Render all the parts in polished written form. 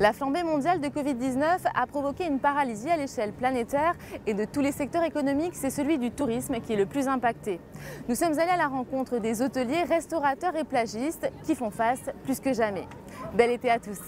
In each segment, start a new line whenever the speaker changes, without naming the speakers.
La flambée mondiale de Covid-19 a provoqué une paralysie à l'échelle planétaire et de tous les secteurs économiques, c'est celui du tourisme qui est le plus impacté. Nous sommes allés à la rencontre des hôteliers, restaurateurs et plagistes qui font face plus que jamais. Bel été à tous!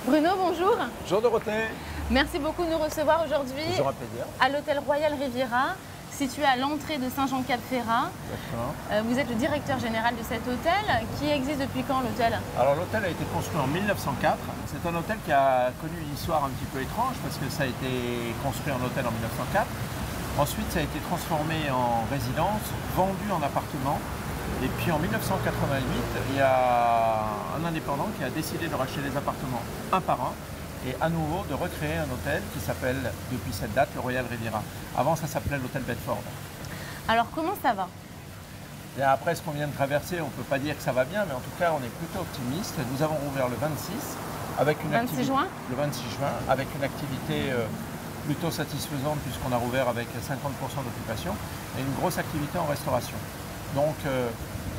Bruno, bonjour.
Bonjour Dorothée.
Merci beaucoup de nous recevoir aujourd'hui à l'hôtel Royal Riviera, situé à l'entrée de Saint-Jean-Cap-Ferrat. Vous êtes le directeur général de cet hôtel. Qui existe depuis quand l'hôtel?
Alors l'hôtel a été construit en 1904. C'est un hôtel qui a connu une histoire un petit peu étrange parce que ça a été construit en hôtel en 1904. Ensuite ça a été transformé en résidence, vendu en appartement. Et puis en 1988, il y a un indépendant qui a décidé de racheter les appartements un par un et à nouveau de recréer un hôtel qui s'appelle, depuis cette date, le Royal Riviera. Avant, ça s'appelait l'hôtel Bedford.
Alors, comment ça va?
Et après ce qu'on vient de traverser, on ne peut pas dire que ça va bien, mais en tout cas, on est plutôt optimiste. Nous avons rouvert le 26, avec une
26 juin
le 26 juin, avec une activité plutôt satisfaisante puisqu'on a rouvert avec 50% d'occupation et une grosse activité en restauration. Donc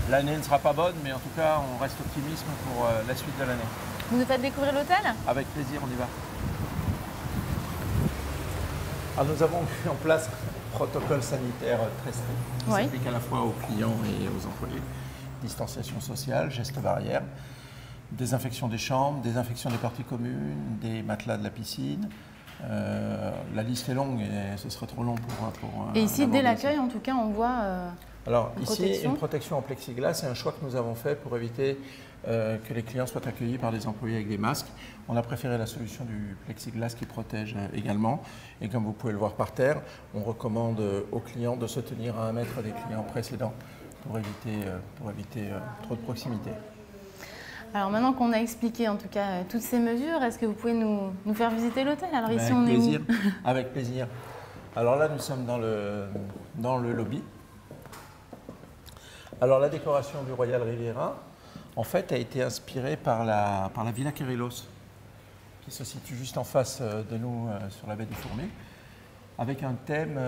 l'année ne sera pas bonne, mais en tout cas, on reste optimiste pour la suite de l'année.
Vous nous faites découvrir l'hôtel?
Avec plaisir, on y va. Alors, nous avons mis en place un protocole sanitaire très strict qui s'applique à la fois aux clients et aux employés. Distanciation sociale, gestes barrières, désinfection des chambres, désinfection des parties communes, des matelas de la piscine. La liste est longue et ce serait trop long pour
et ici, dès l'accueil, en tout cas, on voit
alors ici, une protection en plexiglas, c'est un choix que nous avons fait pour éviter que les clients soient accueillis par des employés avec des masques. On a préféré la solution du plexiglas qui protège également. Et comme vous pouvez le voir par terre, on recommande aux clients de se tenir à 1 mètre des clients précédents pour éviter trop de proximité.
Alors maintenant qu'on a expliqué en tout cas toutes ces mesures, est-ce que vous pouvez nous faire visiter l'hôtel? Alors ici, on est où?
Avec plaisir. Alors là, nous sommes dans le lobby. Alors la décoration du Royal Riviera, en fait, a été inspirée par la Villa Kerylos, qui se situe juste en face de nous sur la baie du Fourmi, avec un thème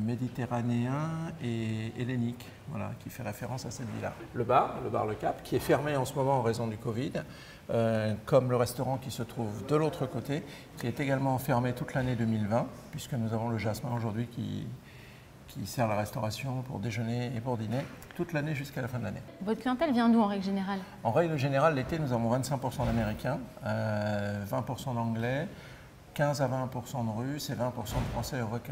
méditerranéen et hellénique, voilà, qui fait référence à cette villa. Le bar Le Cap, qui est fermé en ce moment en raison du Covid, comme le restaurant qui se trouve de l'autre côté, qui est également fermé toute l'année 2020, puisque nous avons le Jasmin aujourd'hui qui sert la restauration pour déjeuner et pour dîner toute l'année jusqu'à la fin de l'année.
Votre clientèle vient d'où en règle générale? En
règle générale, l'été, nous avons 25% d'Américains, 20% d'Anglais, 15 à 20% de Russes et 20% de Français avec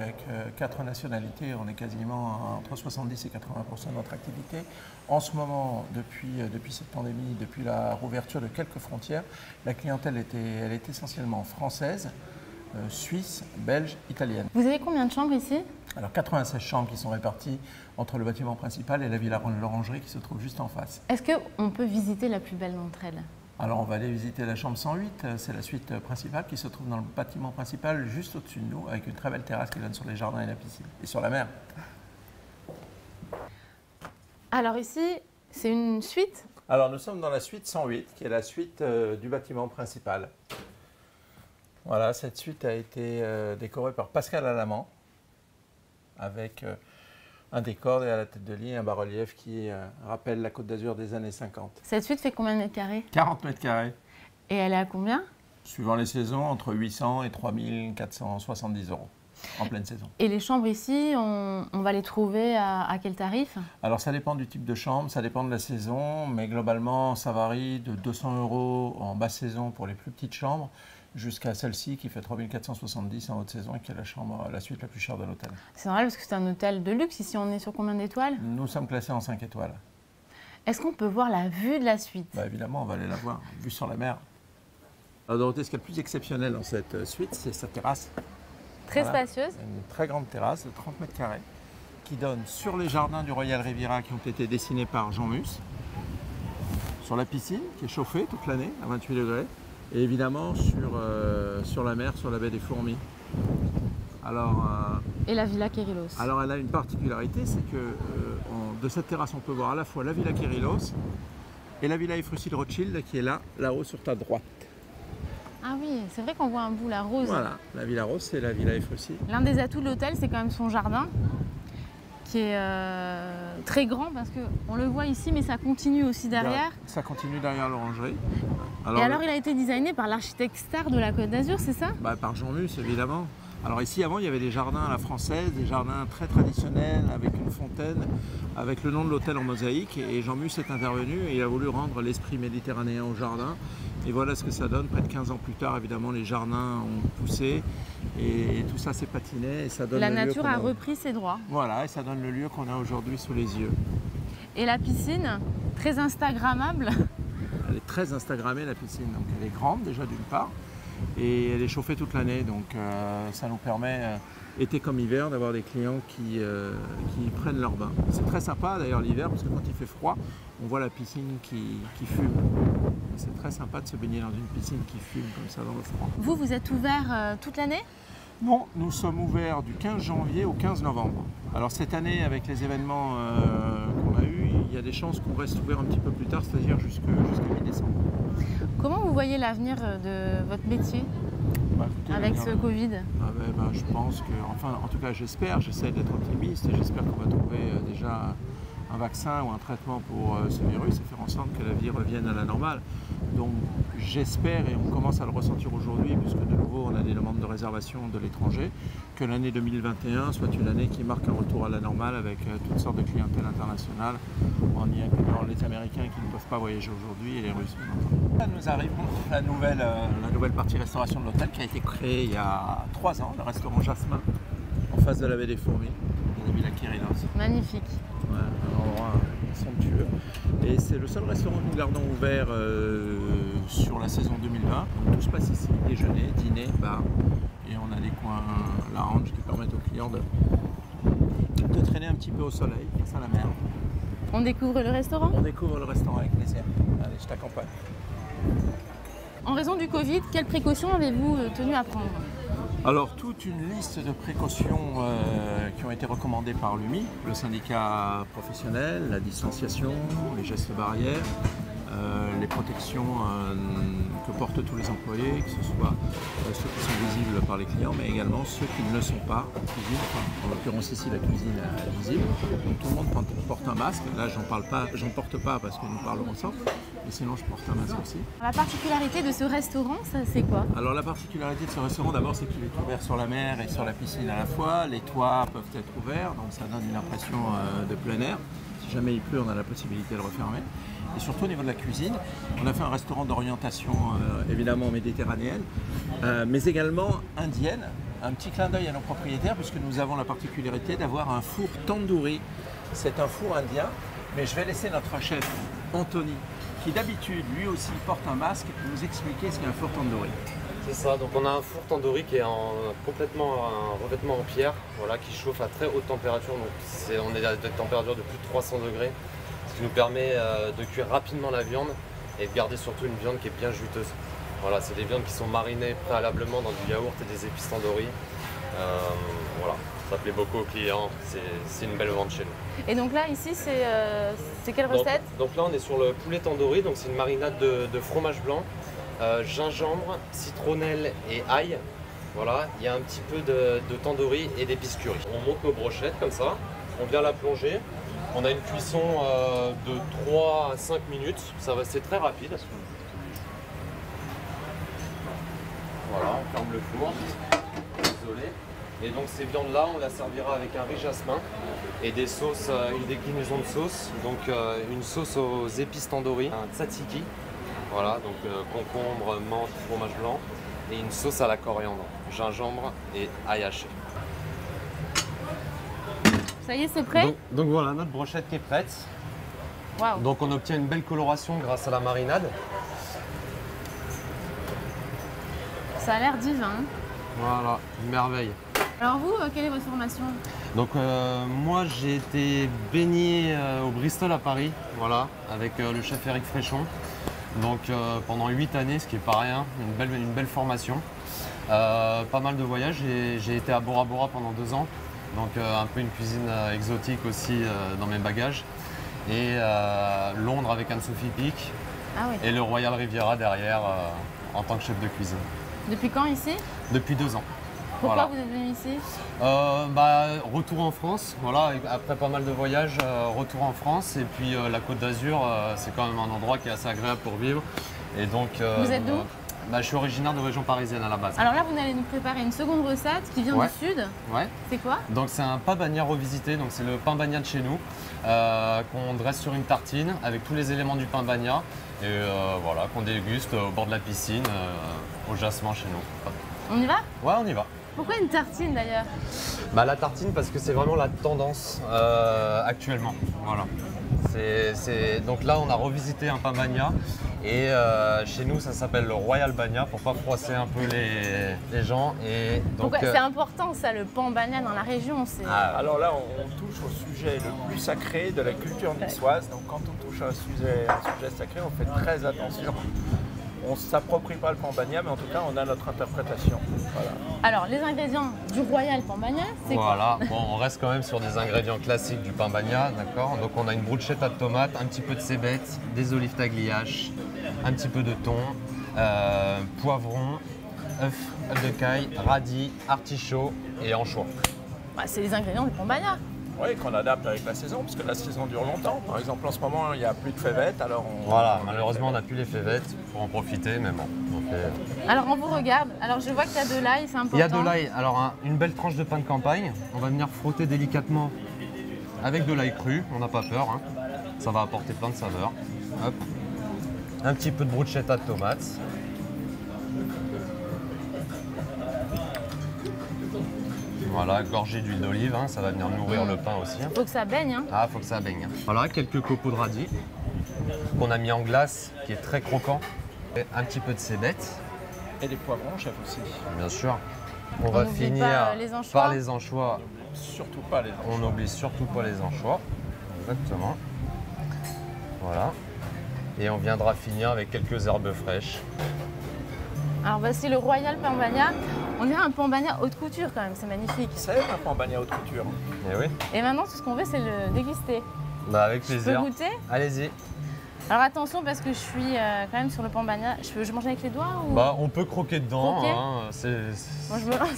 4 nationalités. On est quasiment entre 70 et 80% de notre activité. En ce moment, depuis cette pandémie, depuis la rouverture de quelques frontières, la clientèle elle est essentiellement française, suisse, belge, italienne.
Vous avez combien de chambres ici?
Alors 96 chambres qui sont réparties entre le bâtiment principal et la Villa L'Orangerie qui se trouve juste en face.
Est-ce qu'on peut visiter la plus belle d'entre elles?
Alors on va aller visiter la chambre 108, c'est la suite principale qui se trouve dans le bâtiment principal juste au-dessus de nous avec une très belle terrasse qui donne sur les jardins et la piscine et sur la mer.
Alors ici, c'est une suite?
Alors nous sommes dans la suite 108 qui est la suite du bâtiment principal. Voilà, cette suite a été décorée par Pascal Alamand avec un décor et à la tête de lit, un bas-relief qui rappelle la Côte d'Azur des années 50.
Cette suite fait combien de mètres carrés?
40 mètres carrés.
Et elle est à combien?
Suivant les saisons, entre 800 et 3470 € en pleine saison.
Et les chambres ici, on va les trouver à quel tarif? Alors
ça dépend du type de chambre, ça dépend de la saison, mais globalement ça varie de 200 € en basse saison pour les plus petites chambres jusqu'à celle-ci qui fait 3470 en haute saison et qui est la suite la plus chère de l'hôtel.
C'est normal parce que c'est un hôtel de luxe. Ici, on est sur combien d'étoiles?
Nous sommes classés en 5 étoiles.
Est-ce qu'on peut voir la vue de la suite?
Évidemment, on va aller la voir, vue sur la mer. Alors Dorothée, ce qui est le plus exceptionnel dans cette suite, c'est sa terrasse.
Très
Voilà.
spacieuse.
Une très grande terrasse de 30 mètres carrés qui donne sur les jardins du Royal Riviera qui ont été dessinés par Jean Mus, sur la piscine qui est chauffée toute l'année à 28 degrés et évidemment sur la mer, sur la baie des Fourmis.
Et la Villa Kerylos.
Alors elle a une particularité, c'est que de cette terrasse on peut voir à la fois la Villa Kerylos et la Villa Ephrussi de Rothschild qui est là-haut sur ta droite.
Ah oui, c'est vrai qu'on voit un bout, la rose.
Voilà, la Villa Rose, c'est la Villa Ephrussi.
L'un des atouts de l'hôtel, c'est quand même son jardin, qui est très grand parce qu'on le voit ici, mais ça continue aussi derrière.
Ça continue derrière l'orangerie.
Et alors, il a été designé par l'architecte star de la Côte d'Azur, c'est ça?
Par Jean Mus, évidemment. Alors ici, avant, il y avait des jardins à la française, des jardins très traditionnels, avec une fontaine, avec le nom de l'hôtel en mosaïque. Et Jean Mus est intervenu et il a voulu rendre l'esprit méditerranéen au jardin. Et voilà ce que ça donne. Près de 15 ans plus tard, évidemment, les jardins ont poussé et tout ça s'est patiné. Et ça donne
la nature a repris ses droits.
Voilà, et ça donne le lieu qu'on a aujourd'hui sous les yeux.
Et la piscine, très instagrammable.
Elle est très instagrammée, la piscine. Donc elle est grande déjà d'une part. Et elle est chauffée toute l'année, donc ça nous permet, été comme hiver, d'avoir des clients qui prennent leur bain. C'est très sympa d'ailleurs l'hiver, parce que quand il fait froid, on voit la piscine qui fume. C'est très sympa de se baigner dans une piscine qui fume comme ça dans le froid.
Vous êtes ouvert toute l'année?
Non, nous sommes ouverts du 15 janvier au 15 novembre. Alors cette année, avec les événements qu'on a eus, il y a des chances qu'on reste ouvert un petit peu plus tard, c'est-à-dire jusqu'à mi-décembre.
Comment vous voyez l'avenir de votre métier avec ce Covid?
Je pense que, enfin en tout cas j'espère, j'essaie d'être optimiste et j'espère qu'on va trouver déjà un vaccin ou un traitement pour ce virus et faire en sorte que la vie revienne à la normale. Donc j'espère, et on commence à le ressentir aujourd'hui, puisque de nouveau on a des demandes de réservation de l'étranger, que l'année 2021 soit une année qui marque un retour à la normale avec toutes sortes de clientèle internationale, en y incluant les Américains qui ne peuvent pas voyager aujourd'hui et les Russes. Là, nous arrivons à la nouvelle partie restauration de l'hôtel qui a été créée il y a 3 ans, le restaurant Jasmin, en face de la baie des Fourmis, de la Villa Kerylos.
Magnifique.
Ouais, un endroit somptueux. Et c'est le seul restaurant que nous gardons ouvert sur la saison 2020. Donc tout se passe ici, déjeuner, dîner, bar. Et on a des coins lounge qui permettent aux clients de traîner un petit peu au soleil, face à la mer.
On découvre le restaurant?
On découvre le restaurant avec plaisir. Allez, je t'accompagne.
En raison du Covid, quelles précautions avez-vous tenu à prendre?
Alors, toute une liste de précautions qui ont été recommandées par l'UMI, le syndicat professionnel, la distanciation, les gestes barrières, les protections que portent tous les employés, que ce soit ceux qui sont visibles par les clients, mais également ceux qui ne le sont pas en cuisine. Enfin, en l'occurrence ici, la cuisine est visible. Donc, tout le monde porte un masque. Là, j'en porte pas parce que nous parlons ensemble. Et sinon, je porte un masque aussi.
La particularité de ce restaurant, c'est quoi?
Alors la particularité de ce restaurant, d'abord, c'est qu'il est ouvert sur la mer et sur la piscine à la fois. Les toits peuvent être ouverts, donc ça donne une impression de plein air. Si jamais il pleut, on a la possibilité de le refermer. Et surtout au niveau de la cuisine, on a fait un restaurant d'orientation évidemment méditerranéenne, mais également indienne. Un petit clin d'œil à nos propriétaires, puisque nous avons la particularité d'avoir un four tandoori. C'est un four indien, mais je vais laisser notre chef Anthony, qui d'habitude lui aussi porte un masque, nous expliquer ce qu'est un four tandoori.
C'est ça, donc on a un four tandoori qui est complètement un revêtement en pierre, voilà, qui chauffe à très haute température, donc on est à des températures de plus de 300 degrés, ce qui nous permet de cuire rapidement la viande et de garder surtout une viande qui est bien juteuse. Voilà, c'est des viandes qui sont marinées préalablement dans du yaourt et des épices tandoori. Voilà, ça plaît beaucoup aux clients, c'est une belle vente chez nous.
Et donc là, ici, c'est quelle recette?
donc là, on est sur le poulet tandoori, donc c'est une marinade de fromage blanc, gingembre, citronnelle et ail. Voilà, il y a un petit peu de tandoori et d'épices curry. On monte nos brochettes comme ça, on vient la plonger. On a une cuisson de 3 à 5 minutes, c'est très rapide. Voilà, on ferme le four, désolé. Et donc ces viandes-là, on la servira avec un riz jasmin et des sauces, une déclinaison de sauce. Donc une sauce aux épices tandoori, un tzatziki, voilà, donc concombre, menthe, fromage blanc, et une sauce à la coriandre, gingembre et ail haché.
Ça y est, c'est prêt?
Donc voilà, notre brochette qui est prête.
Wow.
Donc on obtient une belle coloration grâce à la marinade.
Ça a l'air divin.
Voilà, une merveille.
Alors vous, quelle est votre formation?
Donc moi j'ai été baigné au Bristol à Paris, voilà, avec le chef Eric Fréchon. Donc pendant 8 années, ce qui est pas rien, une belle formation. Pas mal de voyages, j'ai été à Bora Bora pendant 2 ans, donc un peu une cuisine exotique aussi dans mes bagages. Et Londres avec Anne-Sophie Pic,
Ah oui.
et le Royal Riviera derrière en tant que chef de cuisine.
Depuis quand ici?
Depuis 2 ans.
Pourquoi
Voilà.
vous êtes venu ici?
Retour en France, voilà, après pas mal de voyages, retour en France. Et puis la Côte d'Azur, c'est quand même un endroit qui est assez agréable pour vivre. Et donc,
Vous êtes d'où?
Je suis originaire de région parisienne à la base.
Alors là, vous allez nous préparer une seconde recette qui vient
Ouais.
du sud.
Ouais.
C'est quoi?
Donc c'est un pain bagna revisité, donc c'est le pain bagna de chez nous, qu'on dresse sur une tartine avec tous les éléments du pain bagna. Et voilà, qu'on déguste au bord de la piscine, au jasmin chez nous.
On y va?
Ouais, on y va.
Pourquoi une tartine d'ailleurs?
La tartine parce que c'est vraiment la tendance actuellement. Voilà. Donc là on a revisité un pain bagna et chez nous ça s'appelle le Royal Bagna pour pas froisser un peu les gens. Et donc,
Pourquoi c'est important ça, le pain bagna dans la région?
Alors là, on touche au sujet le plus sacré de la culture niçoise. Donc quand on touche à un sujet sacré, on fait très attention. On ne s'approprie pas le pain bagna, mais en tout cas, on a notre interprétation. Voilà.
Alors, les ingrédients du Royal pain bagna, c'est quoi?
Voilà, bon, on reste quand même sur des ingrédients classiques du pain bagna, d'accord? Donc on a une bruschetta de tomates, un petit peu de cébettes, des olives tagliaches, un petit peu de thon, poivron, œufs de caille, radis, artichaut et anchois.
Bah, c'est les ingrédients du pain bagna.
Oui, qu'on adapte avec la saison, parce que la saison dure longtemps. Par exemple, en ce moment, il n'y a plus de févettes, alors
Voilà, malheureusement on n'a plus les févettes pour en profiter, mais bon.
Alors, on vous regarde. Alors, je vois qu'il y a de l'ail, c'est important.
Il y a de l'ail, alors une belle tranche de pain de campagne, on va venir frotter délicatement avec de l'ail cru, on n'a pas peur, hein. Ça va apporter plein de saveurs. Hop. Un petit peu de bruschetta de tomates. Voilà, gorgée d'huile d'olive, hein, ça va venir nourrir le pain aussi.
Faut que ça baigne, hein.
Ah, faut que ça baigne. Voilà, quelques copeaux de radis qu'on a mis en glace, qui est très croquant. Et un petit peu de cébettes,
et des poivrons, chef aussi.
bien sûr. On va
n'oublie
finir
pas, les anchois.
par les anchois.
Surtout pas les
On n'oublie surtout pas les anchois. Exactement. Voilà. Et on viendra finir avec quelques herbes fraîches.
Alors, voici le Royal pain bagna. On dirait un pain bagna haute couture quand même, c'est magnifique.
C'est un pain bagna haute couture.
Et oui.
Et maintenant, tout ce qu'on veut, c'est le déguster.
Avec
Je peux
plaisir.
goûter?
Allez-y.
Alors attention parce que je suis quand même sur le pain bagna. Je mange avec les doigts ou...
On peut croquer dedans.
Croquer.
Hein,
Moi je me lance.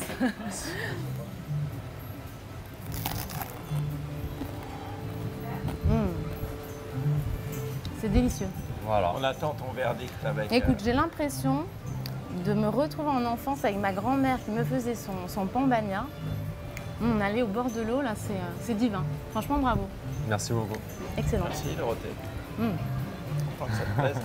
C'est délicieux.
Voilà.
On attend ton verdict avec...
Écoute, j'ai l'impression de me retrouver en enfance avec ma grand-mère qui me faisait son pain bagna. On allait au bord de l'eau, là, c'est divin. Franchement, bravo.
Merci beaucoup.
Excellent.
Merci Dorothée.
Mm.
Content que ça te plaise.